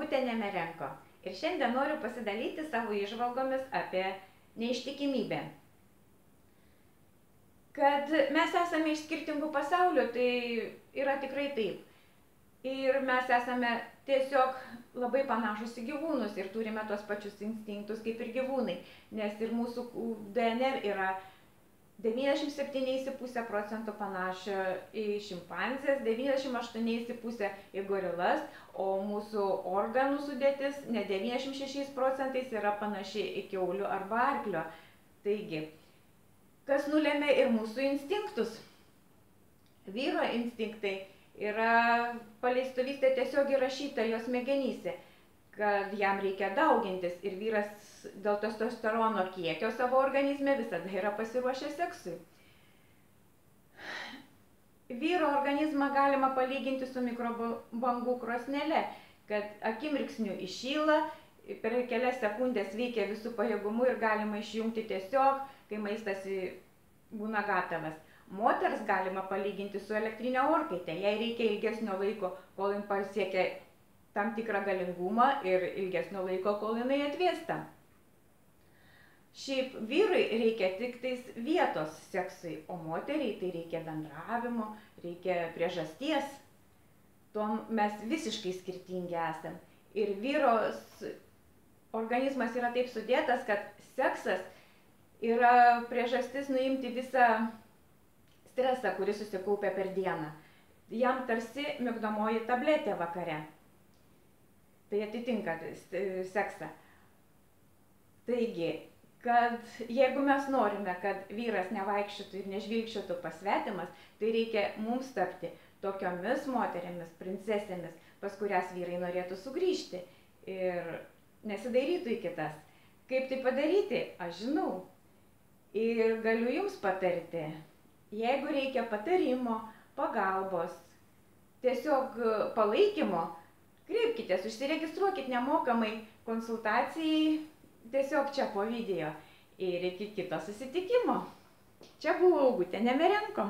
Augutė Nemerenko ir šiandien noriu pasidalyti savo įžvalgomis apie neištikimybę. Kad mes esame iš skirtingų pasaulių, tai yra tikrai taip. Ir mes esame tiesiog labai panašus į gyvūnus ir turime tos pačius instinktus kaip ir gyvūnai, nes ir mūsų DNR yra 97,5% panašio į šimpanzės, 98,5% į gorilas, o mūsų organų sudėtis ne 96% yra panaši į kiaulių arba arklio. Taigi, kas nulėmė ir mūsų instinktus? Vyro instinktai yra paleistuvystė tiesiog įrašyta jos smegenyse, kad jam reikia daugintis ir vyras dėl testosterono kiekio savo organizme visada yra pasiruošęs seksui. Vyro organizmą galima palyginti su mikrobangų krosnele, kad akimirksniu įšyla, per kelias sekundės veikia visų pajėgumų ir galima išjungti tiesiog, kai maistas būna gatavas. Moters galima palyginti su elektrinė orkaitė, jai reikia ilgesnio laiko, kol jin pasiekia tam tikrą galingumą ir ilgesnio laiko, kol jinai atvėsta. Šiaip vyrui reikia tik tais vietos seksui, o moteriai tai reikia bendravimo, reikia priežasties. Tuom mes visiškai skirtingi esam. Ir vyros organizmas yra taip sudėtas, kad seksas yra priežastis nuimti visą stresą, kuris susikaupia per dieną. Jam tarsi migdomoji tabletė vakare. Tai atitinka seksą. Taigi, kad jeigu mes norime, kad vyras nevaikščiotų ir nežvilgčiotų pas svetimas, tai reikia mums tapti tokiomis moterimis, princesėmis, pas kurias vyrai norėtų sugrįžti ir nesidairytų į kitas. Kaip tai padaryti? Aš žinau. Ir galiu jums patarti. Jeigu reikia patarimo, pagalbos, tiesiog palaikymo, kreipkitės, užsiregistruokit nemokamai konsultacijai tiesiog čia po video. Ir iki kito susitikimo. Čia buvo Augutė Nemerenko.